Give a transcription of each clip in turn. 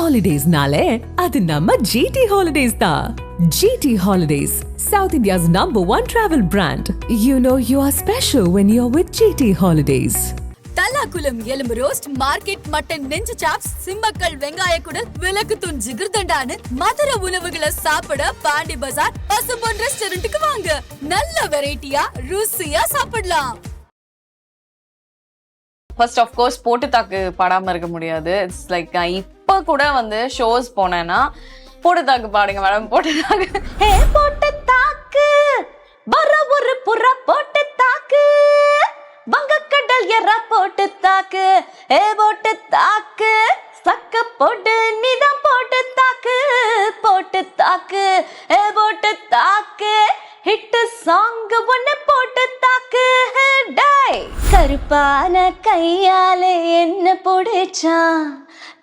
Holidays-nale, adu namma GT Holidays da. GT Holidays, South India's #1 travel brand. You know you are special when you're with GT Holidays. Thallakulam எலும்பு roast, market mutton நெஞ்சு chops, Simmakkal வெங்காய குடல், விளக்குத்தூண் ஜிகர்தண்டான்னு மதுரை உணவுகளை சாப்பிட பாண்டி பஜார் பசும்பொன் ரெஸ்டாரண்ட்டுக்கு வாங்க. நல்ல வெரைட்டியா ருசியா சாப்பிடலாம். ஃபர்ஸ்ட் ஆஃப் கோர்ஸ் போட்டு தாக்கு பாடாம இருக்க முடியாது. இட்ஸ் லைக் இப்ப கூட வந்து ஷோஸ் போனேன்னா போட்டு தாக்கு பாடுங்க மேடம், போட்டு தாக்கு. ஹே போட்டு தாக்கு வர ஒரு புற போட்டு தாக்கு, வங்கக்கடல் எற போட்டு தாக்கு, ஏ போட்டு தாக்கு சக்க போட்டு நிதம் போட்டு தாக்கு, போட்டு தாக்கு ஏ போட்டு தாக்கு ஹிட் சாங் ஒன்னு போட்டு தாக்கு. டேய் கருப்பான கையாலே என்ன புடிச்சான்,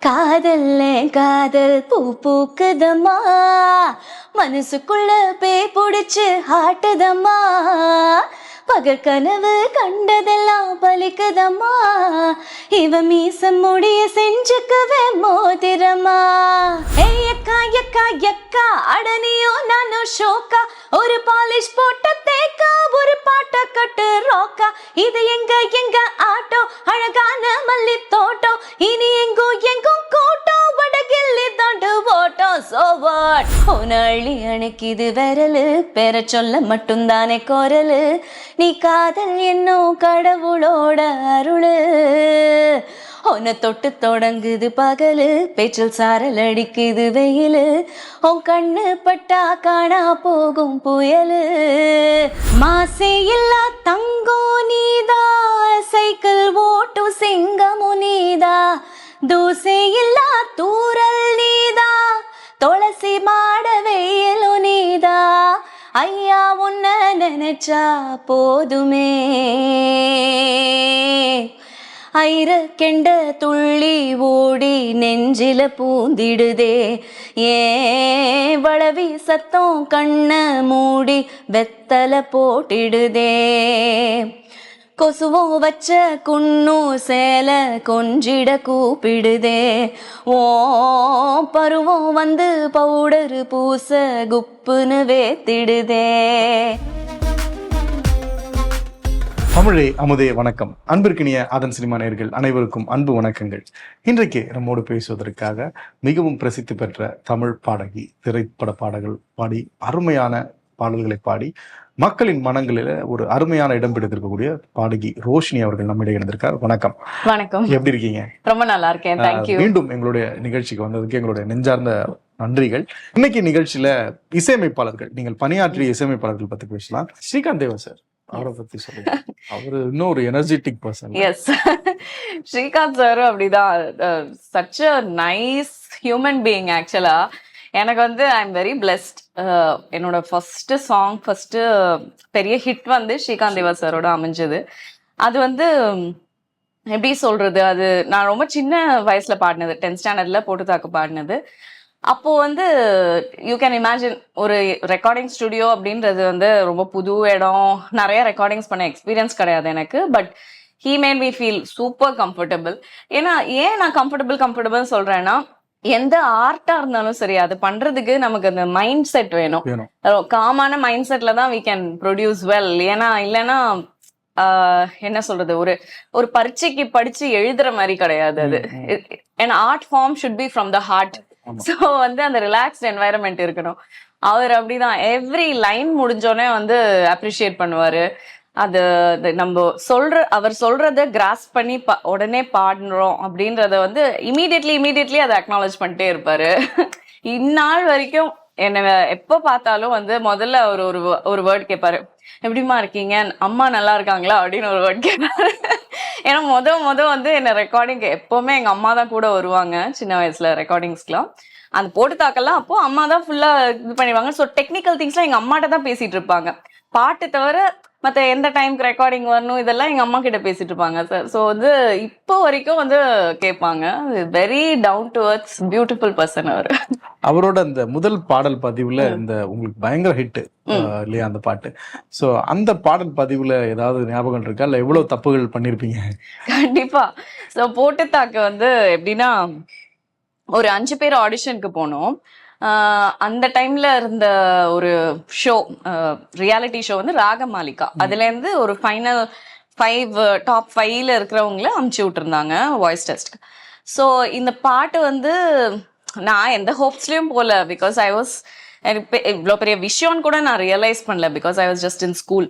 காதல்ல காதல் பூ பூக்குதம்மா, மனசுக்குள்ள பேய் புடிச்சு ஆட்டுதம்மா, பகல் கனவு கண்டதெல்லாம் பலிக்குதம்மா, இவ மீச முடிய செஞ்சுக்கவே மோதிரமா. ஏக்கா எக்கா எக்கா அடனியோ நானோ ஷோக்கா, ஒரு பாலிஷ் போட்ட தேக்கா, ஒரு பாட்ட கட்டு ரோக்கா, இது எங்க எங்க ஆட்டோ அழகான மல்லி தோட்டம், இனி எங்கோ எங்கும் கூட்டம் வடகில்லி தாண்டு ஓட்டம். சோ வாட் உனள்ளி அணைக்குது விரலு, பெற சொல்ல மட்டும்தானே குரலு, நீ காதல் என்னும் கடவுளோட அருளு, உன்னை தொட்டு தொடங்குது பகலு, பேச்சில் சாரல் அடிக்குது வெயிலு, உன் கண்ணு பட்டா காணா போகும் புயலு, மாசே இல்லா தங்கோ நீதா, சைக்கிள் ஓட்டும் சிங்கமு நீதா, தூசே இல்லா தூரல் நீதா, துளசி மாட வெயிலு நீதா, ஐயா உன்னை நினைச்சா போதுமே, ஐர கெண்ட துள்ளி ஓடி நெஞ்சில பூந்திடுதே, ஏன் வளவி சத்தம் கண்ண மூடி வெத்தலை போட்டிடுதே, கொசுவோ வச்ச குன்னு சேல கொஞ்சிட கூப்பிடுதே, ஓ பருவம் வந்து பவுடரு பூச குப்புன்னு வேத்திடுதே. தமிழே அமுதே வணக்கம். அன்பிற்கினிய ஆதன் சினிமா நேயர்கள் அனைவருக்கும் அன்பு வணக்கங்கள். இன்றைக்கு நம்மோடு பேசுவதற்காக மிகவும் பிரசித்தி பெற்ற தமிழ் பாடகி, திரைப்பட பாடல்கள் பாடி, அருமையான பாடல்களை பாடி மக்களின் மனங்களில் ஒரு அருமையான இடம் பிடித்திருக்கக்கூடிய பாடகி ரோஷினி அவர்கள் நம்மிடையே இருந்திருக்கார். வணக்கம். வணக்கம். எப்படி இருக்கீங்க? ரொம்ப நல்லா இருக்கேன். தேங்க்யூ. மீண்டும் எங்களுடைய நிகழ்ச்சிக்கு வந்ததுக்கு எங்களுடைய நெஞ்சார்ந்த நன்றிகள். இன்னைக்கு நிகழ்ச்சியில இசையமைப்பாளர்கள், நீங்கள் பணியாற்றிய இசையமைப்பாளர்கள் பத்தி பேசலாம். ஸ்ரீகாந்த் தேவா சார், அவரை பத்தி சொல்லுங்க. அவரு இன்னும் ஒரு energetic person. Yes, Srikanth sir அப்படிதான். Such a nice human being. Actually எனக்கு வந்து ஐ எம் வெரி பிளெஸ்ட். என்னோட ஃபர்ஸ்ட் சாங், ஃபர்ஸ்ட் பெரிய ஹிட் வந்து ஸ்ரீகாந்த் தேவா சாரோட அமைஞ்சது. அது வந்து எப்படி சொல்றது, அது நான் ரொம்ப சின்ன வயசுல பாடினது, 10th ஸ்டாண்டர்ட்ல போட்டு தாக்கு பாடினது. அப்போ வந்து யூ கேன் இமேஜின், ஒரு ரெக்கார்டிங் ஸ்டுடியோ அப்படின்றது வந்து ரொம்ப புது இடம், நிறைய ரெக்கார்டிங்ஸ் பண்ண எக்ஸ்பீரியன்ஸ் கிடையாது எனக்கு. But he made me feel super comfortable. ஏன்னா ஏன் நான் கம்ஃபர்டபுள் சொல்றேன்னா, எந்த ஆர்ட்டா இருந்தாலும் சரி, அது பண்றதுக்கு நமக்கு அந்த மைண்ட் செட் வேணும். காமான மைண்ட் செட்ல தான் we can produce well. ஏன்னா இல்லைன்னா என்ன சொல்றது, ஒரு பரீட்சைக்கு படிச்சு எழுதுற மாதிரி கிடையாது அது. an art form should be from the heart. So வந்து அந்த ரிலாக்ஸ்ட் என்வாயரன்மெண்ட் இருக்கணும். அவர் அப்படிதான் எவ்ரி லைன் முடிஞ்சோடனே வந்து அப்ரிஷியேட் பண்ணுவாரு. அது நம்ம அவர் சொல்றத கிராஸ் பண்ணி உடனே பாடுறோம் அப்படின்றத வந்து இமீடியட்லி அதை அக்னாலேஜ் பண்ணிட்டே இருப்பாரு. இந்நாள் வரைக்கும் என்ன எப்ப பார்த்தாலும் வந்து முதல்ல அவர் ஒரு வேர்ட் கேட்பாரு, எப்படிமா இருக்கீங்க, அம்மா நல்லா இருக்காங்களா அப்படின்னு ஒரு வேர்ட் கேட்பாரு. ஏன்னா முத வந்து என்ன ரெக்கார்டிங் எப்பவுமே எங்க அம்மா தான் கூட வருவாங்க சின்ன வயசுல ரெக்கார்டிங்ஸ்க்குலாம். அந்த போட்டு தாக்கெல்லாம் அப்போ அம்மா தான் ஃபுல்லா இது பண்ணிடுவாங்க. ஸோ டெக்னிக்கல் திங்ஸ்லாம் எங்க அம்மாட்ட தான் பேசிட்டு இருப்பாங்க. பாட்டு தவிர மற்ற எந்த டைம்க்கு ரெக்கார்டிங் வரணும் இதெல்லாம் எங்க அம்மா கிட்ட பேசிட்டு இருப்பாங்க சார். ஸோ வந்து இப்போ வரைக்கும் வந்து கேட்பாங்க. Very down to earth beautiful person அவர். அவரோட அந்த முதல் பாடல் பதிவுல இந்த உங்களுக்கு பயங்கர ஹிட் இல்லையா அந்த பாட்டு. சோ அந்த பாடல் பதிவுல ஏதாவது ஞாபகம் இருக்கா, இல்ல எவ்வளவு தப்புகள் பண்ணிருப்பீங்க? கண்டிப்பா. சோ போட்டு தாக்கு வந்து எப்படின்னா, ஒரு 5 பேர் ஆடிஷனுக்கு போனோம். அந்த டைம்ல இருந்த ஒரு ஷோ, ரியாலிட்டி ஷோ வந்து ராகமாலிகா. அதுல இருந்து ஒரு ஃபைனல் 5 டாப் 5ல இருக்கிறவங்கள அமுச்சு விட்டுருந்தாங்க வாய்ஸ் டெஸ்ட்க்கு. ஸோ இந்த பாட்டு வந்து நான் எந்த ஹோப்ஸ்லயும் போல, பிகாஸ் ஐ வாஸ், இவ்வளோ பெரிய விஷயம்னு கூட நான் ரியலைஸ் பண்ணல, because I was just in school.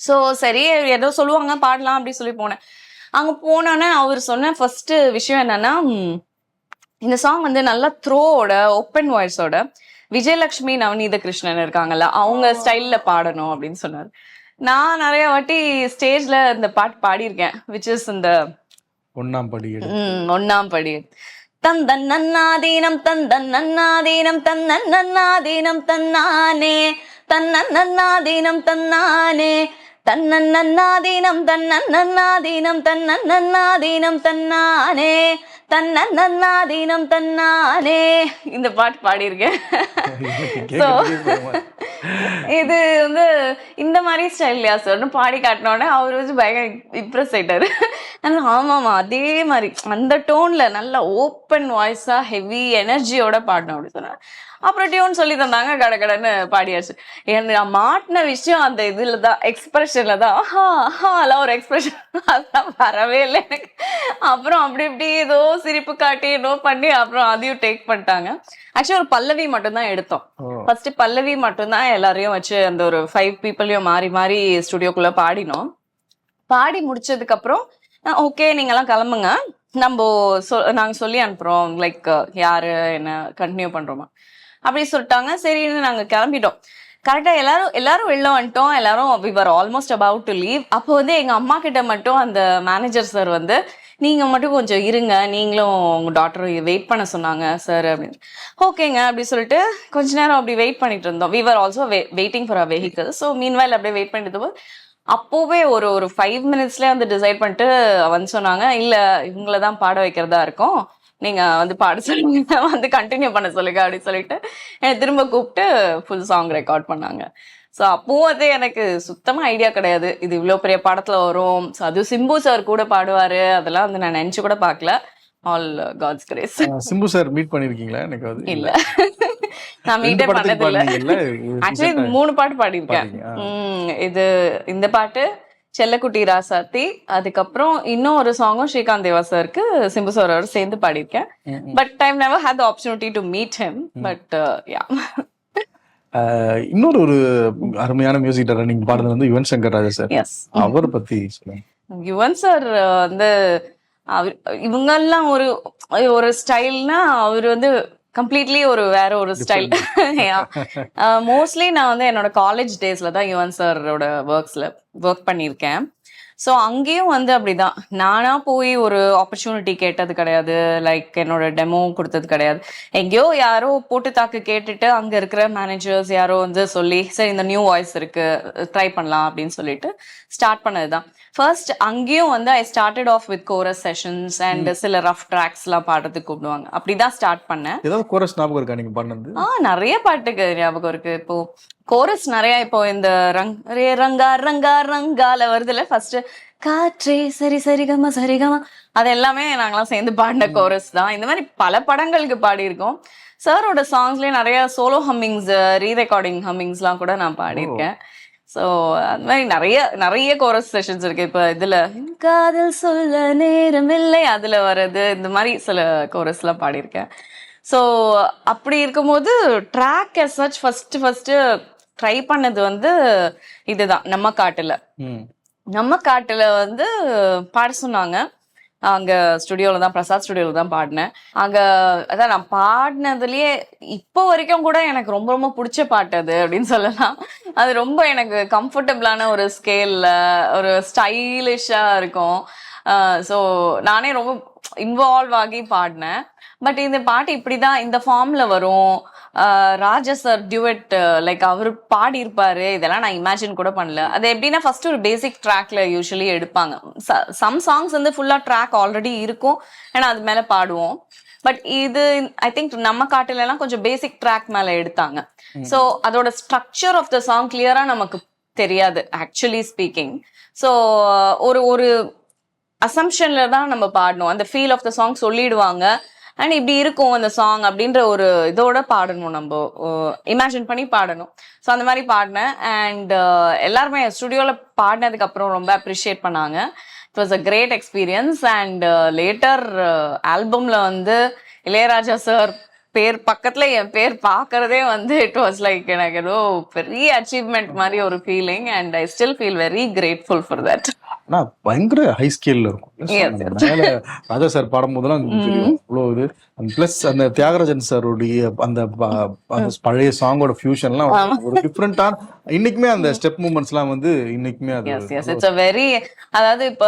So சரி ஏதோ சொல்லுவாங்க பாடலாம் அப்படி சொல்லி போனேன். அங்கே போனோன்னே அவர் சொன்ன ஃபர்ஸ்ட் விஷயம் என்னன்னா, இந்த சாங் வந்து நல்லா த்ரோவோட ஓப்பன் வாய்ஸோட விஜயலட்சுமி நவநீத கிருஷ்ணன் இருக்காங்கல்ல, அவங்க ஸ்டைல்ல பாடணும் அப்படின்னு சொன்னார். நான் நிறைய வாட்டி ஸ்டேஜ்ல இந்த பாட்டு பாடியிருக்கேன், விச் இஸ் இந்த ஒன்னாம் படி. தந்தன் நன்னாதீனம் தந்தன் நன்னாதீனம் தன்னன் நன்னாதீனம் தன்னானே தன்னன் நன்னாதீனம் தன்னானே தன்னன் நன்னாதீனம் தன்னன் நன்னாதீனம் தன்னன் நன்னாதீனம் தன்னானே தன்னன் நன்னாதீனம் தன்னானே. இந்த பாட்டு பாடியிருக்கேன். ஸோ இது வந்து இந்த மாதிரி ஸ்டைல்லையா சார்னு பாடி காட்டினோடனே அவர் வந்து பயங்கர இம்ப்ரெஸ் ஆயிட்டாரு. ஆமாமா அதே மாதிரி அந்த டோன்ல நல்ல ஓப்பன் வாய்ஸா ஹெவி எனர்ஜியோட பாடணும் அப்படி சொன்னார். அப்புறம் டியூன் சொல்லி தந்தாங்க, கடகடன்னு பாடியாச்சு. நான் மாட்டின விஷயம் அந்த இதுல தான், எக்ஸ்பிரஷன்ல தான். அதெல்லாம் ஒரு எக்ஸ்பிரஷன் அதெல்லாம் வரவே இல்லை எனக்கு. அப்புறம் அப்படி இப்படி ஏதோ சிரிப்பு காட்டி ஏதோ பண்ணி அப்புறம் அதையும் டேக் பண்ணிட்டாங்க. ஆக்சுவலி ஒரு பல்லவி மட்டும் தான் எடுத்தோம். ஃபர்ஸ்ட் பல்லவி மட்டும் தான் எல்லாரையும் வச்சு அந்த ஒரு 5 பீப்புளையும் மாறி மாறி ஸ்டுடியோக்குள்ள பாடினோம். பாடி முடிச்சதுக்கு அப்புறம் ஓகே நீங்கெல்லாம் கிளம்புங்க, நம்ம நாங்க சொல்லி அனுப்புறோம், லைக் யாரு என்ன கண்டினியூ பண்றோமா அப்படி சொல்லிட்டாங்க. சரின்னு நாங்க கிளம்பிட்டோம். கரெக்டா எல்லாரும் வெளில வந்துட்டோம். எல்லாரும் we were almost about to leave. அப்போ வந்து எங்க அம்மா கிட்ட மட்டும் அந்த மேனேஜர் சார் வந்து, நீங்க மட்டும் கொஞ்சம் இருங்க, நீங்களும் உங்க டாக்டர் வெயிட் பண்ண சொன்னாங்க சார் அப்படின்னு. ஓகேங்க அப்படி சொல்லிட்டு கொஞ்ச நேரம் அப்படி வெயிட் பண்ணிட்டு இருந்தோம். we were also waiting for our vehicle. so meanwhile அப்படியே வெயிட் பண்ணிட்டு இருந்தோம். அப்போவே ஒரு 5 minutesல வந்து டிசைட் பண்ணிட்டு வந்து சொன்னாங்க, இல்ல இவங்கள தான் பாட வைக்கிறதா இருக்கும், நீங்க வந்து பாட சொல்லுங்க, வந்து கண்டினியூ பண்ண சொல்லுங்க அப்படின்னு சொல்லிட்டு என்னை திரும்ப கூப்பிட்டு ஃபுல் சாங் ரெக்கார்ட் பண்ணாங்க. ஸோ அப்பவும் அது எனக்கு சுத்தமா ஐடியா கிடையாது இது இவ்வளோ பெரிய படத்துல வரும். ஸோ அது சிம்பு சார் கூட பாடுவாரு, அதெல்லாம் வந்து நான் நினைச்சு கூட பார்க்கல. All God's grace. Simbu sir meet பண்ணிருக்கீங்களா? எனக்கு அது இல்ல, நான் மீட்டே பண்ணது இல்ல. ஆக்சுவலி 3 பாட்டு பாடியிருக்கேன். இந்த பாட்டு செல்லக்குட்டி ராசாத்தி, அதுக்கப்புறம் இன்னும் ஒரு சாங்கும் ஸ்ரீகாந்த் தேவா சாருக்கு சிம்பு சாரோட சேர்ந்து பாடியிருக்கேன். But I never had the opportunity to meet him. But yeah. இன்னொரு ஒரு அருமையான மியூசிக் டைரக்டர் நீங்க பாடுறது வந்து யுவன் சங்கர் ராஜா சார். அவரை பத்தி சொல்லுங்க. யுவன் சார் வந்து இவங்கெல்லாம் ஒரு ஸ்டைல்னா அவர் வந்து கம்ப்ளீட்லி வேற ஒரு ஸ்டைல். மோஸ்ட்லி நான் வந்து என்னோட காலேஜ் டேஸ்ல தான் யுவன் சாரோட ஒர்க் பண்ணியிருக்கேன். ஸோ அங்கேயும் வந்து அப்படிதான், நானா போய் ஒரு ஆப்பர்ச்சுனிட்டி கேட்டது கிடையாது, லைக் என்னோட டெமோ கொடுத்தது கிடையாது. எங்கேயோ யாரோ போட்டு தாக்கு கேட்டுட்டு அங்க இருக்கிற மேனேஜர்ஸ் யாரோ வந்து சொல்லி, சரி இந்த நியூ வாய்ஸ் இருக்கு ட்ரை பண்ணலாம் அப்படின்னு சொல்லிட்டு ஸ்டார்ட் பண்ணதுதான். ஃபர்ஸ்ட் அங்கேயும் வந்து I started off with chorus sessions and சில ரஃப் ட்ராக்ஸ் எல்லாம் பாடுறதுக்கு கூப்பிடுவாங்க, அப்படிதான் ஸ்டார்ட் பண்ணேன். ஏதாவது கோரஸ் ஞாபகம் இருக்கா நீங்க பண்ணது? நிறைய பாட்டுக்கு ஞாபகம் இருக்கு. இப்போ கோரஸ் நிறைய, இப்போ இந்த ரங்கா ரங்கா ரங்கால வருதுல ஃபர்ஸ்ட் காற்றே சரி சரிகமா சரிகமா, அது எல்லாமே நாங்களாம் சேர்ந்து பாடின கோரஸ் தான். இந்த மாதிரி பல படங்களுக்கு பாடியிருக்கோம். சாரோட சாங்ஸ்லயே நிறைய சோலோ ஹம்மிங்ஸ், ரீரெக்கார்டிங் ஹம்மிங்ஸ்லாம் கூட நான் பாடியிருக்கேன். ஸோ அது மாதிரி நிறைய கோரஸ் செஷன்ஸ் இருக்கு. இப்போ இதுல காதல் சொல்ல நேரம் இல்லை அதுல வர்றது, இந்த மாதிரி சில கோரஸ்லாம் பாடியிருக்கேன். ஸோ அப்படி இருக்கும்போது track as such first try பண்ணது வந்து இதுதான், நம்ம காட்டுல வந்து பாட சொன்னாங்க. அங்க ஸ்டுடியோல தான், பிரசாத் ஸ்டுடியோல தான் பாடினேன். அங்க அதான் நான் பாடினதுலயே இப்போ வரைக்கும் கூட எனக்கு ரொம்ப ரொம்ப பிடிச்ச பாட்டு அது அப்படின்னு சொல்லலாம். அது ரொம்ப எனக்கு கம்ஃபர்டபுளான ஒரு ஸ்கேல்ல ஒரு ஸ்டைலிஷா இருக்கும். ஸோ நானே ரொம்ப இன்வால்வ் ஆகி பாடினேன். பட் இந்த பாட்டு இப்படிதான் இந்த ஃபார்ம்ல வரும், ராஜா சார் டியூட் லைக் அவர் பாடி இருப்பாரு, இதெல்லாம் நான் இமேஜின் கூட பண்ணல. அது எப்படின்னா ஃபர்ஸ்ட் ஒரு பேசிக் ட்ராக்ல யூஸ்வலி எடுப்பாங்க. சம் சாங்ஸ் வந்து ஃபுல்லா ட்ராக் ஆல்ரெடி இருக்கும், ஏன்னா அது மேல பாடுவோம். பட் இது ஐ திங்க் நம்ம காட்டுல எல்லாம் கொஞ்சம் பேசிக் ட்ராக் மேல எடுத்தாங்க. ஸோ அதோட ஸ்ட்ரக்சர் ஆஃப் த சாங் கிளியரா நமக்கு தெரியாது ஆக்சுவலி ஸ்பீக்கிங். ஸோ ஒரு அசம்ஷன்ல தான் நம்ம பாடணும். அந்த ஃபீல் ஆஃப் த சாங் சொல்லிடுவாங்க, அண்ட் இப்படி இருக்கும் அந்த சாங் அப்படின்ற ஒரு இதோட பாடணும், நம்ம இமேஜின் பண்ணி பாடணும். ஸோ அந்த மாதிரி பாடினேன். அண்ட் எல்லாருமே ஸ்டுடியோவில் பாடினதுக்கு அப்புறம் ரொம்ப அப்ரிஷியேட் பண்ணாங்க. It was a great experience. And later ஆல்பம்ல வந்து இளையராஜா சார் பேர் பக்கத்துல என் பேர் பாக்குறதே வந்து இட் வாஸ் லைக் எனக்கு ஏதோ பெரிய அச்சீவ்மெண்ட் மாதிரி ஒரு feeling. And I still feel very grateful for that. ஆனா பயங்கர ஹை ஸ்கேல்ல இருக்கும். மேல ராஜா சார் பாடும்போதெல்லாம் இவ்வளோ இது. பிளஸ் அந்த தியாகராஜன் சாருடைய அந்த பழைய சாங்கோட ஃபியூஷன்லாம் ஒரு டிஃப்ரெண்டான, இன்னைக்குமே அந்த ஸ்டெப் மூமெண்ட்ஸ் எல்லாம் வந்து இன்னைக்குமே அது இட்ஸ் a very, அதாவது இப்ப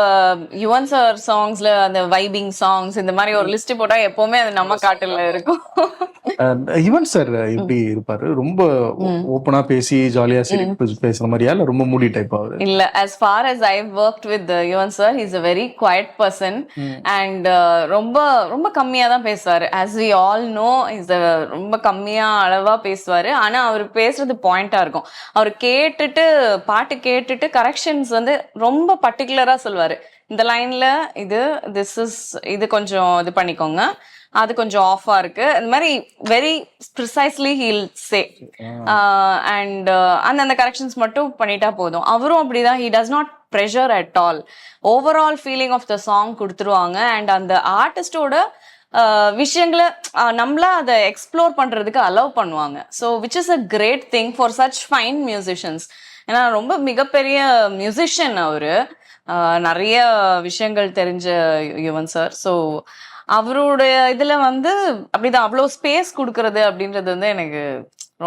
யுவன் சார் சாங்ஸ்ல அந்த வைபிங் சாங்ஸ் இந்த மாதிரி ஒரு லிஸ்ட் போட்டா எப்பவுமே அது நம்ம காட்டுல இருக்கும். யுவன் சார் எப்படி இருப்பாரு? ரொம்ப ஓப்பனா பேசி ஜாலியா பேசுற மாதிரியா இல்ல ரொம்ப மூடி டைப் ஆகுது? இல்ல, as far as I've worked with Yuvan sir, he's a very quiet person. And ரொம்ப ரொம்ப கம்மியா தான் பேசுவாரு. as we all know, he's a ரொம்ப கம்மியா அளவா பேசுவாரு. ஆனா அவர் பேசுறது பாயிண்டா இருக்கும். அவர் கேட்டுட்டு பாட்டு கேட்டுட்டு கரெக்ஷன்ஸ் வந்து ரொம்ப பர்டிகுலரா சொல்லுவாரு. இந்த லைன்ல இது கொஞ்சம் இது பண்ணிக்கோங்க, அது கொஞ்சம் ஆஃபா இருக்கு, இந்த மாதிரி very precisely he'll say. And அந்த கரெக்ஷன்ஸ் மட்டும் பண்ணிட்டா போதும். அவரும் அப்படிதான். He does not pressure at all. Overall feeling of the song கொடுத்துருவாங்க. அண்ட் அந்த ஆர்டிஸ்டோட விஷயங்களை நம்மளா அதை எக்ஸ்ப்ளோர் பண்றதுக்கு அலோவ் பண்ணுவாங்க. So which is a great thing for such fine musicians. ஏன்னா ரொம்ப மிகப்பெரிய மியூசிஷியன் அவரு, நிறைய விஷயங்கள் தெரிஞ்ச யுவன் சார். ஸோ அவருடைய இதுல வந்து அப்படிதான் அவ்வளோ ஸ்பேஸ் கொடுக்கறது அப்படின்றது வந்து எனக்கு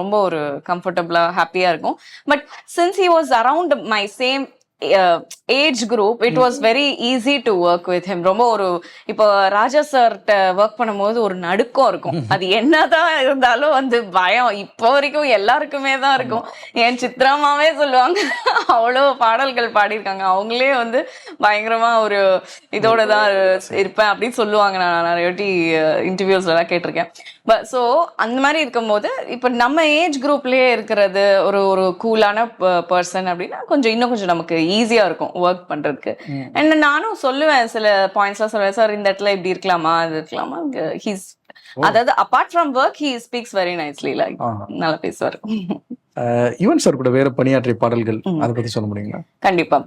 ரொம்ப ஒரு கம்ஃபர்டபுளா ஹாப்பியா இருக்கும். But since he was around my same age group, it was very easy to work with him. ரொம்ப ஒரு இப்போ ராஜா சார்கிட்ட ஒர்க் பண்ணும்போது ஒரு நடுக்கம் இருக்கும். அது என்னதான் இருந்தாலும் வந்து பயம் இப்போ வரைக்கும் எல்லாருக்குமே தான் இருக்கும். என் சித்ராமாவே சொல்லுவாங்க, அவ்வளோ பாடல்கள் பாடியிருக்காங்க, அவங்களே வந்து பயங்கரமா ஒரு இதோட தான் இருப்பேன் அப்படின்னு சொல்லுவாங்க. நான் நிறைய வாட்டி இன்டர்வியூஸ்ல எல்லாம் கேட்டிருக்கேன். ஸோ அந்த மாதிரி இருக்கும்போது இப்போ நம்ம ஏஜ் குரூப்லயே இருக்கிறது ஒரு கூலான பர்சன் அப்படின்னா இன்னும் கொஞ்சம் நமக்கு ஈஸியா இருக்கும் ஒர்க் பண்றதுக்கு. அண்ட் நானும் சொல்லுவேன், சில பாயிண்ட்ஸ்லாம் சொல்லுவேன், சார் இந்த இடத்துல இப்படி இருக்கலாமா அது இருக்கலாமா. ஹீஸ் அதாவது apart from work he speaks very nicely, like நல்லா பேசுவார். யுவன் சார் கூட வேற பணியாற்றிய பாடல்கள் அதை பத்தி சொல்ல முடியுங்களா? கண்டிப்பா.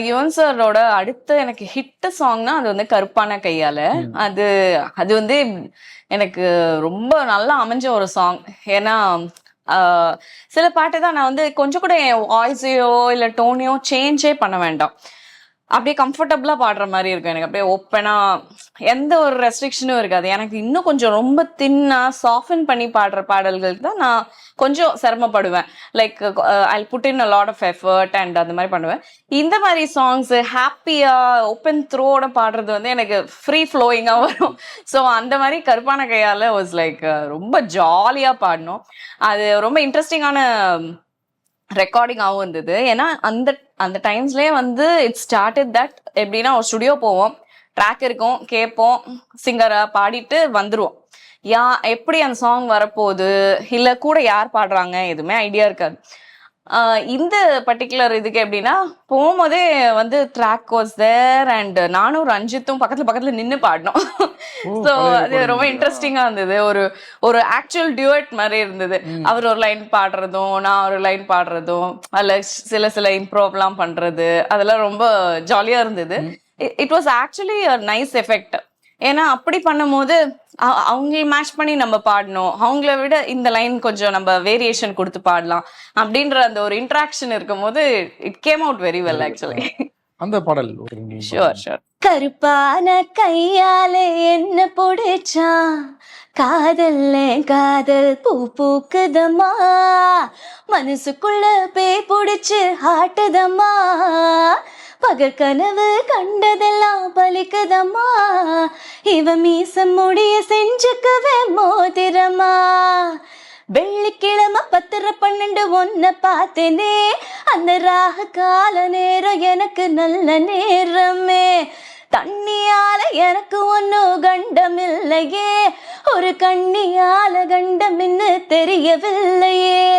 யுவன் சாரோட அடுத்த எனக்கு ஹிட் சாங்னா அது வந்து கருப்பான கையால. அது வந்து எனக்கு ரொம்ப நல்லா அமைஞ்ச ஒரு சாங். ஏன்னா சில பாட்டு தான் நான் வந்து கொஞ்சம் கூட என் வாய்ஸையோ இல்ல டோனையோ சேஞ்சே பண்ண வேண்டாம், அப்படியே கம்ஃபர்டபுளா பாடுற மாதிரி இருக்கும். எனக்கு அப்படியே ஓப்பனா எந்த ஒரு ரெஸ்ட்ரிக்ஷனும் இருக்காது. எனக்கு இன்னும் கொஞ்சம் ரொம்ப தின்னா சாஃபன் பண்ணி பாடுற பாடல்களுக்கு தான் நான் கொஞ்சம் சிரமப்படுவேன். Like I put in a lot of effort and அந்த மாதிரி பண்ணுவேன். இந்த மாதிரி சாங்ஸ் ஹாப்பியா ஓப்பன் த்ரோட பாடுறது வந்து எனக்கு ஃப்ரீ ஃப்ளோயிங்கா வரும். ஸோ அந்த மாதிரி கருப்பான கையால வாஸ் லைக் ரொம்ப ஜாலியா பாடணும். அது ரொம்ப இன்ட்ரெஸ்டிங்கான ரெக்கார்டிங்காகவும் இருந்தது. ஏன்னா அந்த டைம்ஸ்லேயே வந்து இட் ஸ்டார்டட் தட் எப்படின்னா ஒரு ஸ்டுடியோ போவோம், ட்ராக் இருக்கும், கேட்போம், சிங்கரை பாடிட்டு வந்துருவோம். எப்படி அந்த சாங் வரப்போகுது இல்லை கூட யார் பாடுறாங்க எதுவுமே ஐடியா இருக்காது. இந்த பர்டிகுலர் இதுக்கு எப்படின்னா போகும்போதே வந்து ட்ராக் வாஸ் தேர் அண்ட் நானும் ரஞ்சித்தும் பக்கத்துல நின்று பாடினோம். ஸோ அது ரொம்ப இன்ட்ரெஸ்டிங்கா இருந்தது. ஒரு ஆக்சுவல் டியூட் மாதிரி இருந்தது. அவர் ஒரு லைன் பாடுறதும் நான் ஒரு லைன் பாடுறதும் அதில் சில இம்ப்ரூவ்லாம் பண்றது அதெல்லாம் ரொம்ப ஜாலியா இருந்தது. It was actually a nice effect. ஏன்னா அப்படி பண்ணும்போது அவங்கள மேட்ச் பண்ணி நம்ம பாடணும், அவங்கள விட இந்த லைன் கொஞ்சம் நம்ம வேரியேஷன் கொடுத்து பாடலாம் அப்படின்ற அந்த ஒரு இன்ட்ராக்ஷன் இருக்கும் போது it came out very well actually. அந்த பாடல் ஷூர். கருப்பான கையாலே என்ன பிடிச்சா, காதல் பூக்குதம்மா, மனசுக்குள்ள பேய் பிடிச்சு ஆட்டுதம்மா, பகல் கனவு கண்டதெல்லாம் பலிக்குதம்மா, இவ மீசம் முடிய செஞ்சுக்கவே மோதிரமா, வெள்ளிக்கிழமை 10:12 ஒன்ன பார்த்தேனே, அந்த ராக கால நேரம் எனக்கு நல்ல நேரமே, தண்ணியால எனக்கு ஒன்னும் கண்டமில்லையே, ஒரு கண்ணியால கண்டமின்னு தெரியவில்லையே,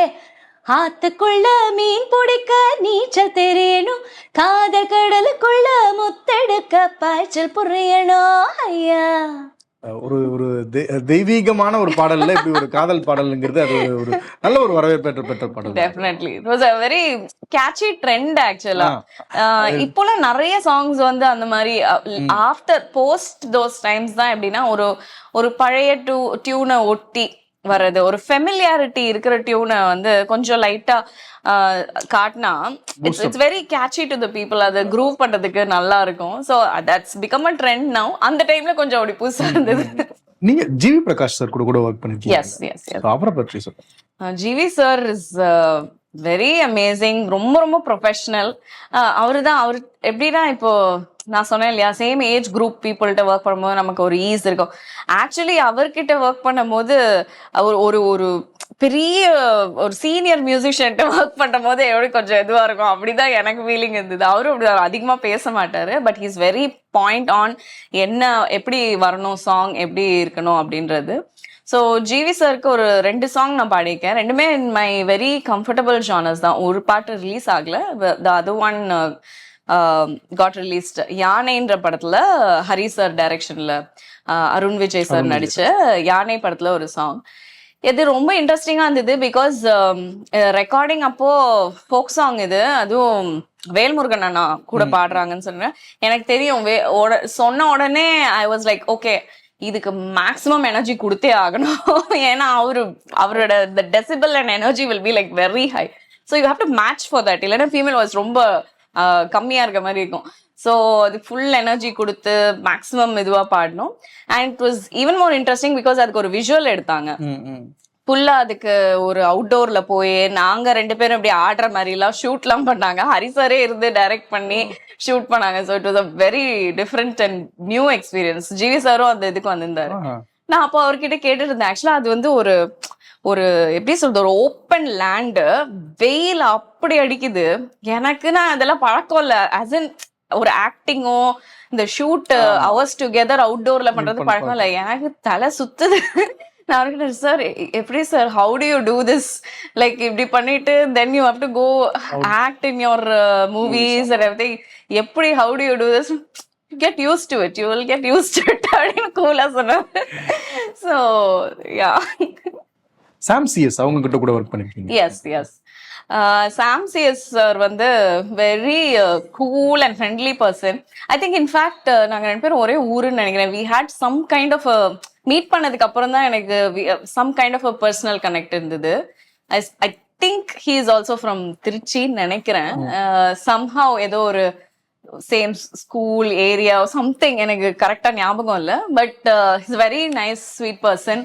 ஆத்துக்குள்ள மீன் பிடிக்க நீச்சல் தெரியணும், காதல் கடலுக்குள்ள முத்தெடுக்க பாய்ச்சல் புரியணும் ஐயா. ஒரு ஒரு தெய்வீகமான ஒரு பாடல்ல இப்படி ஒரு காதல் பாடல்ங்கிறது அது ஒரு நல்ல ஒரு வரவேற்பு பெற்ற பாடல். Definitely it was a very catchy trend ஆக்சுவலா. இப்போலாம் நிறைய சாங்ஸ் வந்து அந்த மாதிரி ஆஃப்டர் போஸ்ட் தோஸ் டைம்ஸ் தான் எப்படின்னா ஒரு பழைய டியூனை ஒட்டி வர்றது, ஒரு ஃபெமிலியாரிட்டி இருக்கிற டியூனை வந்து கொஞ்சம் லைட்டா காட்டினா it's very catchy to the people. அதை க்ரூவ் பண்றதுக்கு நல்லா இருக்கும். So that's become a trend now. அந்த டைம்ல கொஞ்சம் அப்படி புதுசா இருந்தது. நீங்க ஜிவி பிரகாஷ் சார் கூட ஒர்க் பண்ணிருக்கீங்க. Yes yes yes. அவரை பற்றி சொல்லுங்க. GV sir is very amazing. ரொம்ப ரொம்ப ப்ரொஃபஷனல். அவரு எப்படின்னா இப்போ நான் சொன்னேன் இல்லையா, சேம் ஏஜ் குரூப் பீப்புள்கிட்ட ஒர்க் பண்ணும்போது நமக்கு ஒரு ஈஸ் இருக்கும். ஆக்சுவலி அவர்கிட்ட ஒர்க் பண்ணும் போது அவர் ஒரு பெரிய ஒரு சீனியர் மியூசிஷியன்ட்ட ஒர்க் பண்ணும் போது எப்படி கொஞ்சம் இதுவா இருக்கும், அப்படிதான் எனக்கு ஃபீலிங் இருந்தது. அவரும் அப்படி அதிகமா பேச மாட்டாரு, but he's very point on என்ன எப்படி வரணும், சாங் எப்படி இருக்கணும் அப்படின்றது. ஸோ ஜிவி சாருக்கு ஒரு 2 சாங் நான் பாடியிருக்கேன். ரெண்டுமே in my very comfortable genres தான். ஒரு பாட்டு ரிலீஸ் ஆகல, the other one got released. யானைன்ற படத்துல ஹரி சார் டைரக்ஷன்ல அருண் விஜய் சார் நடிச்ச யானை படத்துல ஒரு சாங். இது ரொம்ப இன்ட்ரெஸ்டிங்கா இருந்தது. பிகாஸ் ரெக்கார்டிங் அப்போ ஃபோக் சாங் இது, அதுவும் வேல்முருகன் அண்ணா கூட பாடுறாங்கன்னு சொன்னேன். எனக்கு தெரியும். சொன்ன உடனே ஐ வாஸ் லைக் ஓகே, இதுக்கு மேக்ஸிமம் எனர்ஜி கொடுத்தே ஆகணும். ஏன்னா அவரோட decibel and energy will be like very high. So you have to match for that. இல்லைன்னா ஃபீமேல் வாய்ஸ் ரொம்ப கம்மியா இருக்க மாதிரி இருக்கும். ஸோ அது ஃபுல் எனர்ஜி கொடுத்து மேக்ஸிமம் இதுவா பாடணும். And it was even more interesting because அதுக்கு ஒரு விஷுவல் எடுத்தாங்க. ஃபுல்லா அதுக்கு ஒரு அவுட்டோர்ல போய் நாங்க 2 பேரும் இப்படி ஆடுற மாதிரி எல்லாம் ஷூட்லாம் பண்ணாங்க. ஹரிசாரே இருந்து டைரக்ட் பண்ணி ஷூட் பண்ணாங்க. So it was a very different and new experience. GV சாரும் அந்த இதுக்கு வந்திருந்தாரு. நான் அப்போ அவர்கிட்ட கேட்டுட்டு இருந்தேன். ஆக்சுவலா அது வந்து ஒரு எப்படி சொல்றது, ஒரு ஓப்பன் லேண்டு, வெயில் அப்படி அடிக்குது. எனக்கு நான் அதெல்லாம் பழக்கம் இல்லை. அஸ் இன் ஒரு ஆக்டிங்கோ இந்த ஷூட் ஹவர்ஸ் டுகெதர் அவுட்டோர்ல பண்றது பழக்கம் இல்லை. எனக்கு தலை சுத்துது. நான் அவர்கிட்ட, சார் எப்படி sir, how do you do this, like இப்படி பண்ணிட்டு then you have to go act in your movies and everything, எப்படி how do you do this, get used to it, you will get used to it அப்படின்னு கூலா சொன்னாங்க. So yeah. சாம் CS அவங்க கிட்ட கூட work பண்ணிருக்கீங்க. Yes yes. Sam CS sir வந்து very cool and friendly person. I think in fact நாங்கள் 2 பேரும் ஒரே ஊருன்னு நினைக்கிறேன். We had some kind of meet பண்ணதுக்கு அப்புறம் தான் எனக்கு some kind of personal connect இருந்தது. I think he is also from திருச்சின்னு நினைக்கிறேன். சம்ஹவ் ஏதோ ஒரு சேம் ஸ்கூல் ஏரியா சம்திங், எனக்கு கரெக்டா ஞாபகம் இல்லை. But is very nice sweet person.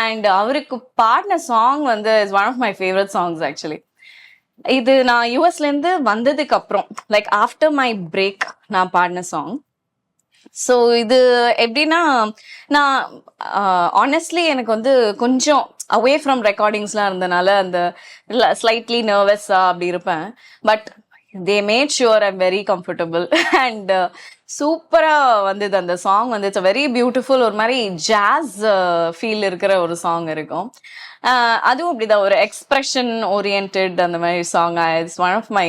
And அவருக்கு பாடின சாங் வந்து is one of my favourite songs actually. இது நான் யூஎஸ்ல இருந்து வந்ததுக்கு அப்புறம், லைக் ஆஃப்டர் மை பிரேக் நான் பாடின சாங். ஸோ இது எப்படின்னா, நான் ஆனஸ்ட்லி எனக்கு வந்து கொஞ்சம் அவே ஃப்ரம் ரெக்கார்டிங்ஸ்லாம் இருந்தனால அந்த ஸ்லைட்லி நர்வஸா அப்படி இருப்பேன். But they made sure I'm very comfortable and சூப்பரா வந்தது அந்த சாங் வந்து. இட்ஸ் வெரி பியூட்டிஃபுல், ஒரு மாதிரி ஜாஸ் ஃபீல் இருக்கிற ஒரு சாங் இருக்கும். அதுவும் அப்படிதான் ஒரு எக்ஸ்பிரஷன் ஓரியன்டட் அந்த மாதிரி song. It's one of my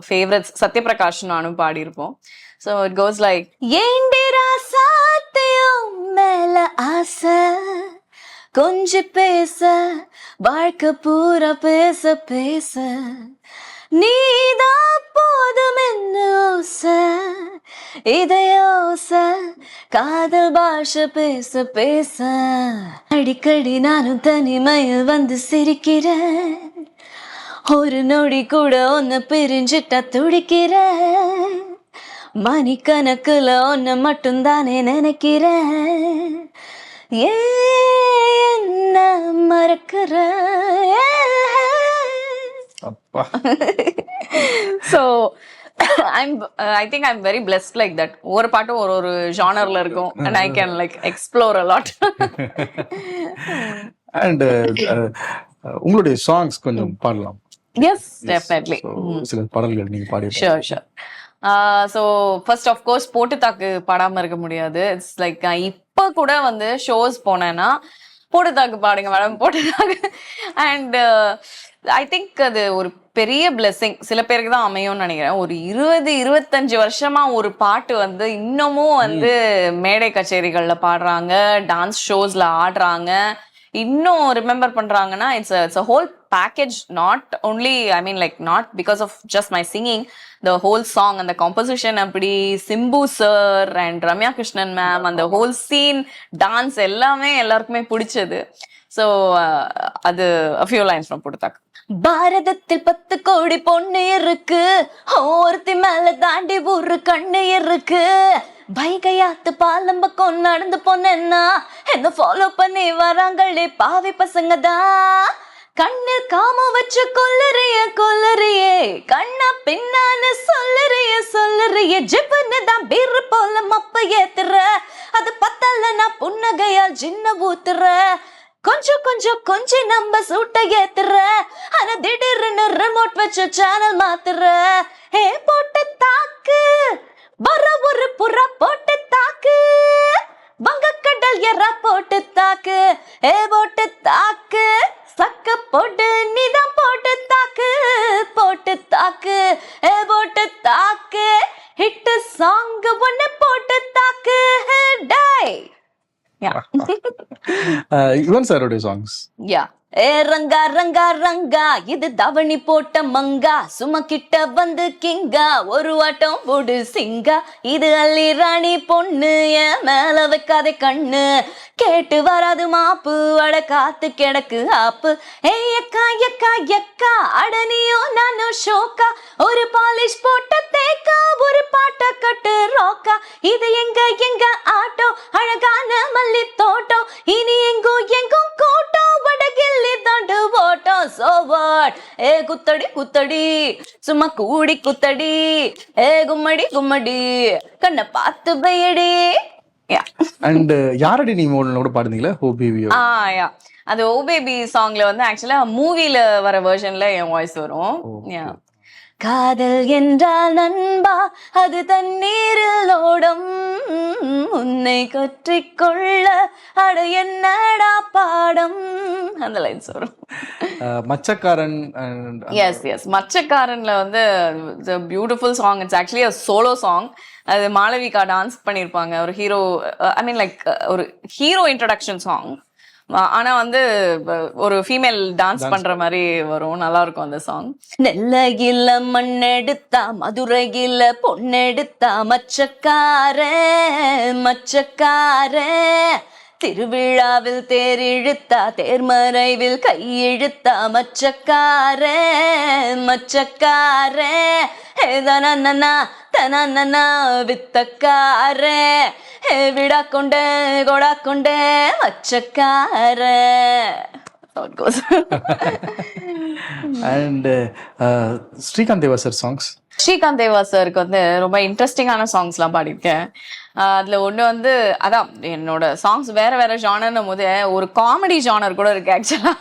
favourites. Sathyaprakash நானும் பாடியிருப்போம். ஸோ இட் கோஸ் லைக், ஏண்டிரா சாத்தியம் மேல ஆசை கொஞ்சம் பேச வாழ்க்கை பூரா பேச பேச நீதான் போதும் என்ன ஓசை இதயோசை காதல் பாஷை பேச பேச அடிக்கடி நானும் தனிமையில் வந்து சிரிக்கிறேன். ஒரு நொடி கூட ஒன்ன பிரிஞ்சிட்டா துடிக்கிறேன். மணிக்கணக்குல ஒன்ன மட்டும் தானே நினைக்கிறேன். என்ன மறக்கிற அப்பா. So I think I'm very blessed like that. ஒரு பாட்டும் ஒரு ஜானர்ல இருக்கும் and I can like explore a lot. And உங்களுடைய சாங்ஸ் கொஞ்சம் பாடலாம். Yes, definitely. சில பாடல்கள் நீங்க பாடி. Sure, sure. So first of course போட்டு தாக்கு பாடாமல் இருக்க முடியாது. இட்ஸ் லைக் இப்போ கூட வந்து ஷோஸ் போனேன்னா போட்டு தாக்கு பாடுங்க மேடம், போட்டு தாக்கு. அண்ட் ஐ திங்க் அது ஒரு பெரிய பிளெஸிங். சில பேருக்கு தான் அமையும்னு நினைக்கிறேன். ஒரு 20-25 வருஷமா ஒரு பாட்டு வந்து இன்னமும் வந்து மேடை கச்சேரிகள்ல பாடுறாங்க, டான்ஸ் ஷோஸ்ல ஆடுறாங்க, இன்னும் ரிமெம்பர் பண்றாங்கன்னா it's a whole package. Not only I mean like not because of just my singing, the whole song, அந்த காம்போசிஷன், அப்படி Simbu sir and Ramya Krishnan ma'am, அந்த ஹோல் சீன், டான்ஸ் எல்லாமே எல்லாருக்குமே பிடிச்சது. ஸோ அது a few lines from புடுத்தாக். பாரதத்தில் 10 கோடி பொண்ணு இருக்கு, ஒருத்தி மேல தாண்டி ஒரு கண்ணு இருக்கு, வைகையாத்து பாலம் பக்கம் நடந்து போனேன்னா என்ன ஃபாலோ பண்ணி வராங்களே பாவி பசங்க தான், கண்ணில் காம வச்சு கொல்லறியே கண்ணா பின்னான்னு சொல்லறிய ஜிப்புன்னு தான் பீர் போல மப்ப ஏத்துற, அது பத்தல நான் புன்னகையால் ஜின்ன ஊத்துற, கொஞ்சம் நம்ம சூட்ட ஏத்துற, ஆனா திடீர்னு ரிமோட் வச்சு சேனல் மாத்துற, ஹே போட்டு தாக்கு வர ஒரு புறா போட்டு தாக்கு, வங்கக்கடல் எறா போட்டு தாக்கு, ஏ போட்டு தாக்கு, சக்க போட்டு நீதான் போட்டு தாக்கு, ஏ போட்டு தாக்கு, ஹிட் சாங் ஒண்ணு போட்டு தாக்கு, டை. யுவன் சாரோடைய சாங்ஸ். ஏ ரங்கா ரங்கா ரங்கா, இது தவணி போட்ட மங்கா, சும்மா கிட்ட வந்து கிங்கா, ஒரு ஆட்டம் போடு சிங்கா, இது அள்ளி ராணி பொண்ணு, என் மேல வைக்காதே கண்ணு, கேட்டு வராது மாப்பு, அட காத்து கிடக்கு ஆப்பு, ஏ எக்கா எக்கா எக்கா, அடனியோ நானோ ஷோக்கா, ஒரு பாலிஷ் போட்ட தேக்கா, ஒரு பாட்ட கட்டு ரோக்கா, இது எங்க ஆட்டோ, அழகான மல்லி தோட்டம், இனி எங்கும் கோட்டம், வடகில்லி தாண்டு ஓட்டம், சோ வாட், ஏ குத்தடி சும்மா கூடி குத்தடி, ஏ கும்மடி கண்ணை பார்த்து பையடி. அண்ட் யாரடி நீ மோடல கூட பாடுனீங்களா, ஓ பேபி? அது ஓ பேபி சாங்ல வந்து ஆக்சுவலா மூவில வர வெர்ஷன்ல என் வாய்ஸ் வரும். காதல் என்றால் நண்பா அது தண்ணீரில் ஓடும், உன்னை கற்றிக்கொள்ள அட என்னடா பாடம், அந்த லைன்ஸ் வரும். மச்சக்காரன். எஸ் மச்சக்காரன்ல வந்து beautiful song. It's actually a solo song. அது மாளவிகா டான்ஸ் பண்ணியிருப்பாங்க. ஒரு ஹீரோ, ஐ மீன் லைக் ஒரு ஹீரோ இன்ட்ரடக்ஷன் சாங். ஆனா வந்து ஒரு ஃபீமேல் டான்ஸ் பண்ற மாதிரி வரும். நல்லா இருக்கும் அந்த சாங். நெல்லையில மண்ணெடுத்தா மதுரையில பொண்ணெடுத்தா மச்சக்கார, திருவிழாவில் தேர் இழுத்தா தேர்மறைவில் கையிழுத்தா மச்சக்கார, தனா வித்தக்கார, விடா கொண்டே மச்சக்கார. And Srikanth Deva sir songs. Srikanth Deva சாருக்கு வந்து ரொம்ப இன்ட்ரெஸ்டிங்கான சாங்ஸ்லாம் பாடியிருக்கேன். அதுல ஒண்ணு வந்து அதான் என்னோட சாங்ஸ் வேற ஜானர்னும் போது ஒரு காமெடி ஜானர் கூட இருக்கு ஆக்சுவலா.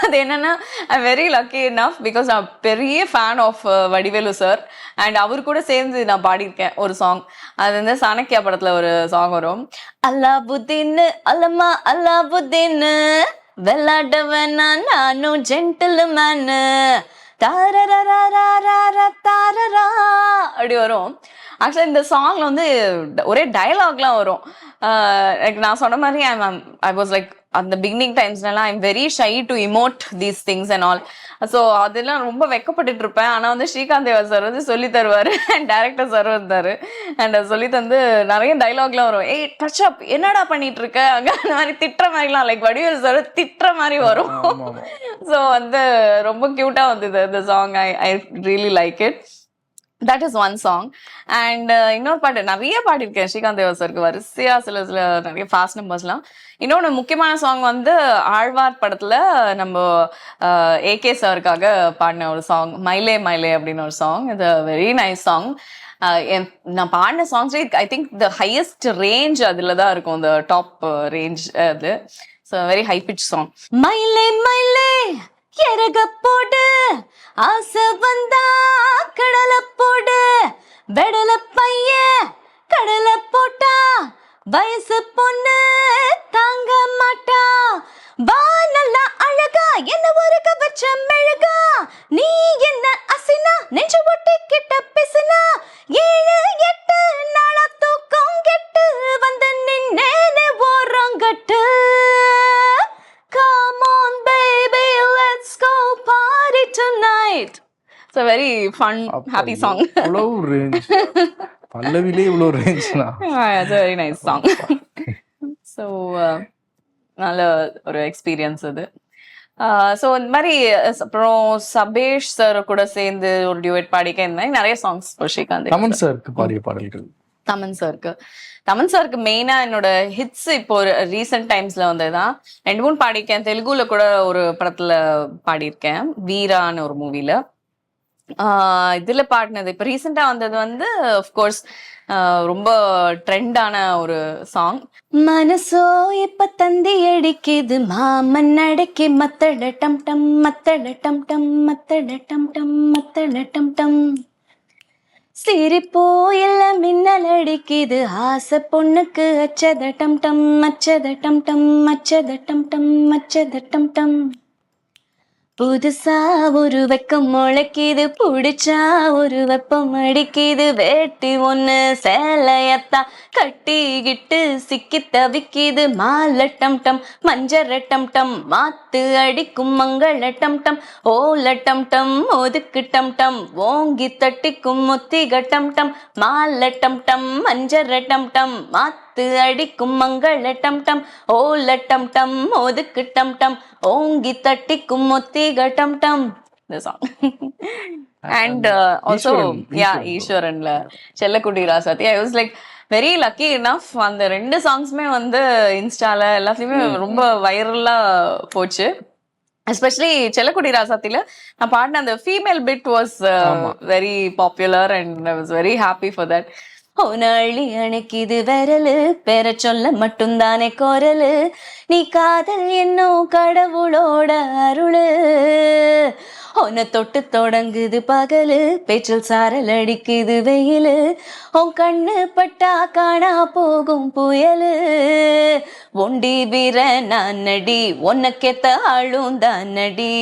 அது என்னன்னா I very lucky enough because நான் பெரிய fan of Vadivelu sir. And அவர் கூட சேர்ந்து நான் பாடியிருக்கேன் ஒரு சாங். அது வந்து சாணக்கியா படத்துல ஒரு சாங் வரும். அல்லாபுத்தீன் அல்லம்மா அல்லாபுத்தீன், வெள்ளாட்டவன் நானும் ஜென்டில்மேனு, தாரரா அப்படி வரும். ஆக்சுவலா இந்த சாங்ல வந்து ஒரே டயலாக்லாம் வரும். நான் சொன்ன மாதிரி ஐ வாஸ் லைக் அந்த பிகினிங் டைம்ஸ்லாம் I'm very shy to emote these things and all. So அதெல்லாம் ரொம்ப வெக்கப்பட்டு இருப்பேன். ஆனால் வந்து ஸ்ரீகாந்த் தேவா சார் வந்து சொல்லி தருவார், டேரக்டர் சார் வந்தார். அண்ட் சொல்லி தந்து நிறைய டைலாக்லாம் வரும். ஏய் டச் அப் என்னடா பண்ணிட்டு இருக்க அங்கே, அந்த மாதிரி திட்டுற மாதிரிலாம், லைக் வடிவேல் சார் திட்டுற மாதிரி வரும். ஸோ வந்து ரொம்ப க்யூட்டாக வந்தது இந்த song. I really like it. That is one song. And இன்னொரு பாட்டு நிறைய பாடியிருக்கேன் ஸ்ரீகாந்த் தேவா சாருக்கு வரிசையா, சில நிறைய ஃபாஸ்ட் நம்பர்ஸ்லாம். இன்னொன்று முக்கியமான சாங் வந்து ஆழ்வார் படத்துல நம்ம ஏகே சாருக்காக பாடின ஒரு சாங், மயிலே மயிலே அப்படின்னு ஒரு சாங். இது வெரி நைஸ் சாங். நான் பாடின songs I think the highest range அதுல தான் இருக்கும், இந்த டாப் ரேஞ்ச் அது. So very high pitch song. மயிலே மயிலே எரக போடு, ஆசை வந்தா கடல போடு, வெடல பைய கடல போட்டா, வயசு பொண்ணு தாங்க மாட்டா, வா நல்லா அழகா என்ன ஒரு கவச்ச மெழுக, right. It's a very fun, happy song. இவ்வளவு ரேஞ்ச், பல்லவிலே இவ்வளவு ரேஞ்ச்னா It's a very nice song. So நல்ல ஒரு எக்ஸ்பீரியன்ஸ் அது. ஸோ இந்த மாதிரி அப்புறம் சபேஷ் சார் கூட சேர்ந்து ஒரு டியூட் பாடிக்க இந்த மாதிரி நிறைய சாங்ஸ் ஸ்ரீகாந்த். தமன் சாருக்கு பாடிய பாடல்கள். தமன் சாருக்கு மெயினா என்னோட ஹிட்ஸ் இப்போ ரீசெண்ட் டைம்ஸ்ல வந்ததுதான் 2-3 பாடியிருக்கேன். தெலுங்குல கூட ஒரு படத்துல பாடியிருக்கேன், வீரான்னு ஒரு மூவில. இதுல பாடினது இப்ப ரீசெண்டா வந்தது வந்து அஃப்கோர்ஸ் ரொம்ப ட்ரெண்டான ஒரு சாங். மனசோ இப்ப தந்தி அடிக்குது மாமன் அடக்கி மத்தட டம் டம் மத்தட டம் டம் மத்தட டம் டம் மத்தட டம் டம். சிரிப்போ இல்ல மின்னல் அடிக்குது ஆசை பொண்ணுக்கு அச்சத டம் டம் அச்சத டம் டம் அச்சத டம் டம் அச்சத டம் டம். புதுசா ஒரு வெக்கம் முளைக்குது புடிச்சா ஒரு வெப்பம் அடிக்குது வேட்டி ஒண்ணு சேலையத்தா கட்டிக்கிட்டு சிக்கி தவிக்குது மாலட்டம் டம் மஞ்சரட்டம் டம் மாத்து அடிக்கும் மங்களட்டம் டம் ஓலட்டம் டம் ஒதுக்கு டம் டம் ஓங்கி தட்டிக்கும் முத்திகட்டம் டம் மாலட்டம் டம் மஞ்சரட்டம் டம் மாத்து அடிக்கும் மங்களட்டம் டம் ஓலட்டம் டம் ஒதுக்கு டம் டம் ஓங்கி தட்டிக்கும் முத்திகட்டம் டம். The song. And also ஈஸ்வரன்ல செல்லக்குட்டி ராசாத்தி. I was like very lucky enough அந்த 2 சாங்ஸ்மே வந்து இன்ஸ்டால எல்லாத்தையுமே ரொம்ப வைரலா போச்சு. எஸ்பெஷலி செல்லக்குடி ராசாத்தில நான் பாடின அந்த female bit was very popular and I was very happy for that. ஒனாளி அணைக்குது விரலு பெற சொல்ல மட்டும்தானே குரலு நீ காதல் என்னும் கடவுளோட அருளு உன்னை தொட்டு தொடங்குது பகலு பேச்சில் சாரல் அடிக்குது வெயிலு உன் கண்ணு பட்டா காணா போகும் புயலு ஒண்டி வீர நான் நடி உனக்கேத்த ஆளும் தான் நடி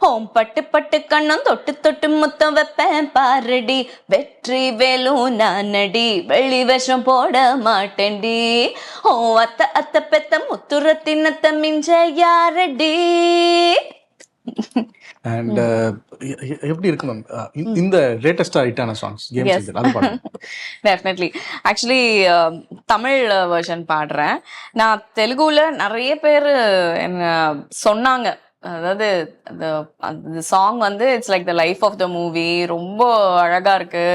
ஓம் பட்டு பட்டு கண்ணம் தொட்டு தொட்டு முத்தம் வைப்பேன் பாரடி வெற்றி வேலும் நான் நடி வெளி விஷம் போட மாட்டேன்டி ஓ அத்த அத்த பெத்த முத்துரத்தினத்த மிஞ்ச யாரடி. அண்ட் எப்படி இருக்கு மேம் இந்த லேட்டஸ்டா ஹிட்டான சாங்ஸ் கேம்ஸ் அது பாடுங்க. டெஃபினெட்லி. ஆக்சுவலி தமிழ் வெர்ஷன் பாடுறேன். நான் தெலுங்குல நிறைய பேர் என்ன சொன்னாங்க, அதாவது அந்த சாங் வந்து it's like the life of the movie, ரொம்ப அழகா இருக்கு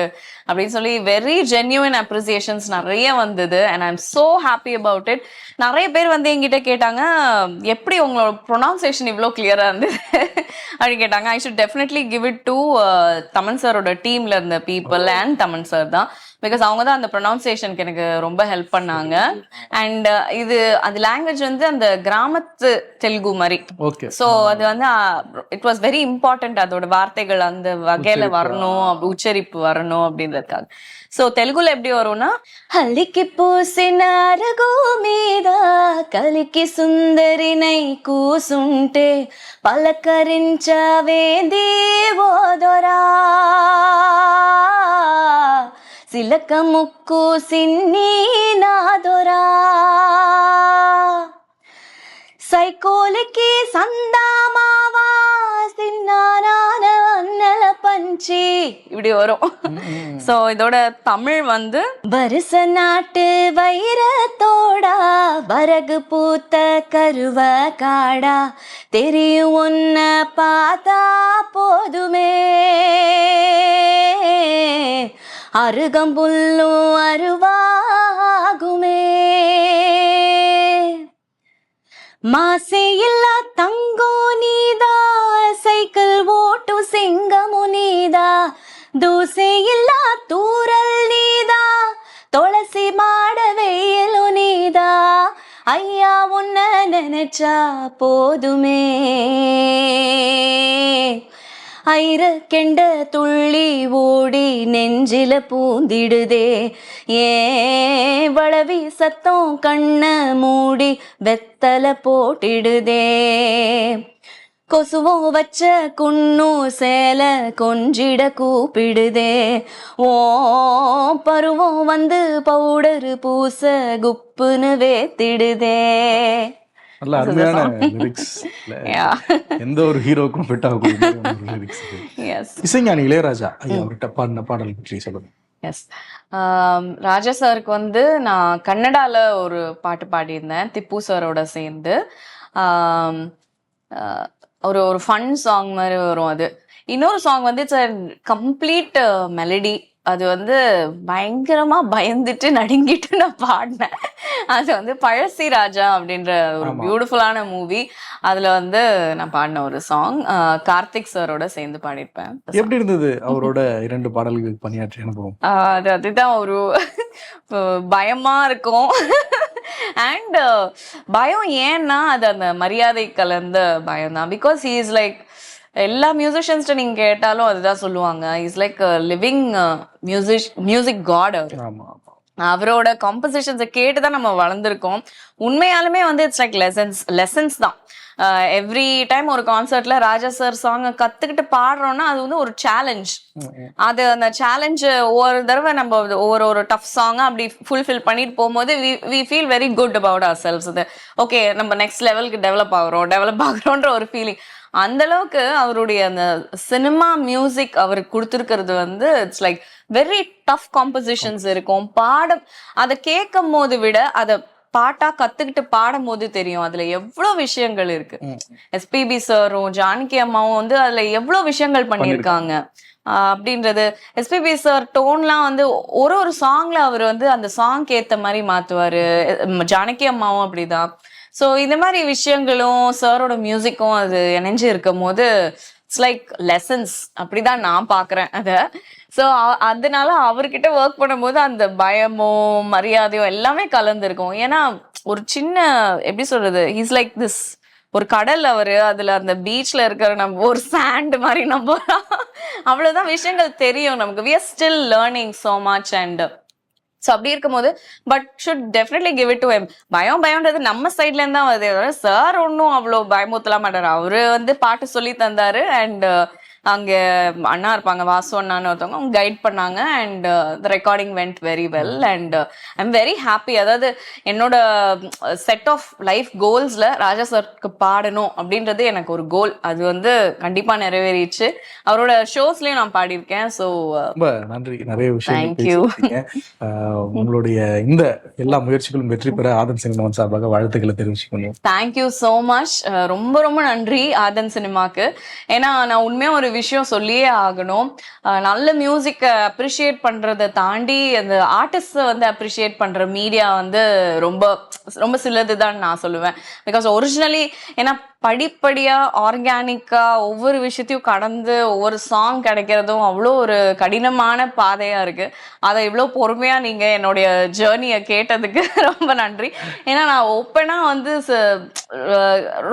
அப்படின்னு சொல்லி வெரி ஜென்யூன் அப்ரிசியேஷன்ஸ் நிறைய வந்தது. And I am so happy about it. நிறைய பேர் வந்து என்கிட்ட கேட்டாங்க எப்படி உங்களோட ப்ரொனவுன்சியேஷன் இவ்வளோ கிளியரா இருந்தது அப்படின்னு கேட்டாங்க. I should definitely give it to Thaman சாரோட டீம்ல இருந்த பீப்புள் அண்ட் தமன் சார் தான். பிகாஸ் அவங்க தான் அந்த ப்ரொனவுன்சியேஷனுக்கு எனக்கு ரொம்ப ஹெல்ப் பண்ணாங்க. அண்ட் அது லாங்குவேஜ் வந்து அந்த கிராமத்து தெலுங்கு மாதிரி. ஸோ அது வந்து இட் வாஸ் வெரி இம்பார்ட்டன்ட், அதோட வார்த்தைகள் அந்த வகையில வரணும், உச்சரிப்பு வரணும் அப்படின்றதுக்காக. సో తెలుగులో எப்படி வரும்னா హల్లికి పూసిన అరగు మీద కలికి సుందరినై కూసుంటే పలకరించవేంది ఓదొరా సిలక ముక్కు సిన్ని నాదొరా సైకోలికి సందామావా சின்னான அண்ணல பஞ்சி இப்படி வரும். சோ இதோட தமிழ் வந்து வருஷ நாட்டு வைரத்தோடா வரகு பூத்த கருவ காடா தெரியும் ஒன்ன பார்த்தா போதுமே அருகம்புல்லும் அருவாகுமே மாசே இல்லா தங்கோ நீதா சைக்கிள் ஓட்டு சிங்கமு நீதா தூசே இல்லா தூரல் நீதா துளசி மாட வெயிலு நீதா ஐயா உன்ன நினைச்சா போதுமே ஐர கெண்ட துள்ளி ஓடி நெஞ்சில பூந்திடுதே ஏன் வளவி சத்தம் கண்ண மூடி வெத்தல போட்டிடுதே கொசுவோ வச்ச குன்னு சேல கொஞ்சிட கூப்பிடுதே ஓ பருவம் வந்து பவுடரு பூச குப்புன்னு வேத்திடுதே. நல்ல அருமையான லிரிக்ஸ், எந்த ஒரு ஹீரோக்கும் ஃபிட் ஆகக்கூடிய லிரிக்ஸ். எஸ் இசைஞானி இளையராஜா ஐயா அவர்கிட்ட பாடின பாடல் பற்றி சொல்லுங்க. எஸ் ராஜா சாருக்கு வந்து நான் கன்னடால ஒரு பாட்டு பாடியிருந்தேன் திப்பு சாரோட சேர்ந்து. ஆம், ஆஹ், ஒரு ஒரு ஃபன் சாங் மாதிரி வரும் அது. இன்னொரு சாங் வந்து இட்ஸ் கம்ப்ளீட் மெலடி. அது வந்து பயங்கரமா பயந்துட்டு நடுங்கிட்டு நான் பாடினேன். அது வந்து பழசி ராஜா அப்படின்ற ஒரு பியூட்டிஃபுல்லான மூவி. அதுல வந்து நான் பாடின ஒரு சாங் கார்த்திக் சாரோட சேர்ந்து பாடியிருப்பேன். எப்படி இருந்தது அவரோட 2 பாடல்கள் பணியாற்றிய அனுபவம்? அதுதான் ஒரு பயமா இருக்கும். அண்ட் பயம் ஏன்னா அது அந்த மரியாதை கலந்த பயம் தான். பிகாஸ் ஹி இஸ் லைக் எல்லா மியூசிஷியன்ஸ்ட நீங்க கேட்டாலும் அதுதான் சொல்லுவாங்க. Is like living music god அவர். அவரோட காம்போசிஷன்ஸை கேட்டுதான் நம்ம வளர்ந்துருக்கோம். உண்மையாலுமே வந்து இட்ஸ் லைக் லெசன்ஸ் தான். எவ்ரி டைம் ஒரு கான்சர்ட்ல ராஜா சார் சாங் கத்துக்கிட்டு பாடுறோம்னா அது வந்து ஒரு சேலஞ்ச். அது அந்த சேலஞ்சு ஒவ்வொரு தடவை நம்ம ஒரு டஃப் சாங்கா அப்படி ஃபுல்ஃபில் பண்ணிட்டு போகும்போது we feel very good about ourselves. அது ஓகே நம்ம நெக்ஸ்ட் லெவலுக்கு டெவலப் ஆகுறோன்ற ஒரு ஃபீலிங். அந்த அளவுக்கு அவருடைய அந்த சினிமா மியூசிக் அவருக்கு கொடுத்துருக்கிறது வந்து it's like very tough compositions இருக்கும். அதை கேட்கும் போது விட அதை பாட்டா கத்துக்கிட்டு பாடும் போது தெரியும் அதுல எவ்வளவு விஷயங்கள் இருக்கு. எஸ்பிபி சாரும் ஜானகி அம்மாவும் வந்து அதுல எவ்வளவு விஷயங்கள் பண்ணியிருக்காங்க அப்படின்றது. எஸ்பிபி சார் டோன்லாம் வந்து ஒரு சாங்ல அவர் வந்து அந்த சாங்க்கு ஏத்த மாதிரி மாத்துவாரு. ஜானகி அம்மாவும் அப்படிதான். ஸோ இந்த மாதிரி விஷயங்களும் சாரோட மியூசிக்கும் அது இணைஞ்சு இருக்கும் போது இட்ஸ் லைக் லெசன்ஸ். அப்படிதான் நான் பாக்குறேன் அதை. ஸோ அதனால அவர்கிட்ட ஒர்க் பண்ணும்போது அந்த பயமோ மரியாதையோ எல்லாமே கலந்துருக்கும். ஏன்னா ஒரு சின்ன எப்படி சொல்றது, இஸ் லைக் திஸ் ஒரு கடல் அவரு. அதுல அந்த பீச்ல இருக்கிற நம்ம ஒரு சாண்ட் மாதிரி நம்ம அவ்வளவுதான் விஷயங்கள் தெரியும் நமக்கு. We are still learning so much. And so அப்படி இருக்கும்போது but should definitely give it to him. பயம்ன்றது நம்ம சைட்ல இருந்து தான் வருது. சார் ஒன்றும் அவ்வளோ பயமுத்தலாம் மாட்டாரு. அவரு வந்து பாட்டு சொல்லி தந்தாரு. அண்ட் அங்க அண்ணா இருப்பாங்க, வாசு அண்ணான்னு ஒருத்தவங்க, அவங்க கைட் பண்ணாங்க. And the recording vent very well. And I am very happy. அதாவது என்னோட செட் ஆஃப் லைஃப் கோல்ஸ்ல ராஜா சாருக்கு பாடணும் அப்படின்றது எனக்கு ஒரு கோல். அது வந்து கண்டிப்பா நிறைவேறிச்சு. அவரோட ஷோஸ்லயும் நான் பாடியிருக்கேன். ஸோ ரொம்ப நன்றி. நிறைய விஷயம் உங்களுடைய இந்த எல்லா முயற்சிகளும் வெற்றி பெற ஆதன் சினிமாவின் சார்பாக வாழ்த்துக்களை தெரிவிச்சுக்கணும். Thank you so much. ரொம்ப ரொம்ப நன்றி ஆதன் சினிமாக்கு. ஏன்னா நான் உண்மையா ஒரு விஷயம் சொல்லியே ஆகணும். நல்ல மியூசிக்கை அப்ரிஷியேட் பண்றதை தாண்டி அந்த ஆர்டிஸ்ட வந்து அப்ரிஷியேட் பண்ற மீடியா வந்து ரொம்ப ரொம்ப சிலதுதான் நான் சொல்லுவேன். பிகாஸ் ஒரிஜினலி ஏன்னா படிப்படியா ஆர்கானிக்கா ஒவ்வொரு விஷயத்தையும் கடந்து ஒவ்வொரு சாங் கிடைக்கிறதும் அவ்வளோ ஒரு கடினமான பாதையா இருக்கு. அதை இவ்வளோ பொறுமையா நீங்க என்னுடைய ஜேர்னியை கேட்டதுக்கு ரொம்ப நன்றி. ஏன்னா நான் ஓப்பனா வந்து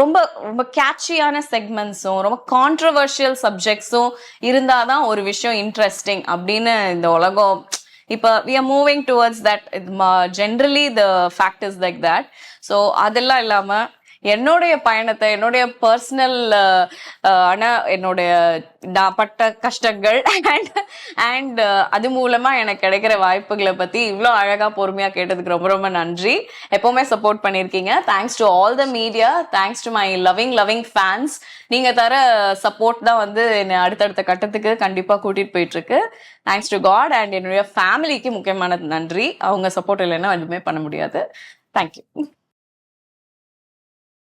ரொம்ப ரொம்ப கேட்சியான செக்மெண்ட்ஸும் ரொம்ப கான்ட்ரவர்ஷியல் சப்ஜெக்ட்ஸும் இருந்தாதான் ஒரு விஷயம் இன்ட்ரெஸ்டிங் அப்படின்னு இந்த உலகம் இப்போ we are moving towards that. Generally the fact is like that. So அதெல்லாம் இல்லாம என்னுடைய பயணத்தை என்னுடைய பர்சனல் என்னுடைய நான் பட்ட கஷ்டங்கள் அண்ட் அது மூலமா எனக்கு கிடைக்கிற வாய்ப்புகளை பத்தி இவ்வளோ அழகா பொறுமையா கேட்டதுக்கு ரொம்ப ரொம்ப நன்றி. எப்பவுமே சப்போர்ட் பண்ணிருக்கீங்க. Thanks to all the media. Thanks to my loving fans. நீங்க தர சப்போர்ட் தான் வந்து என்னை அடுத்தடுத்த கட்டத்துக்கு கண்டிப்பா கூட்டிட்டு போயிட்டு இருக்கு. Thanks to God. அண்ட் என்னுடைய ஃபேமிலிக்கு முக்கியமான நன்றி. அவங்க சப்போர்ட் இல்லைன்னா எதுவுமே பண்ண முடியாது. தேங்க்யூ.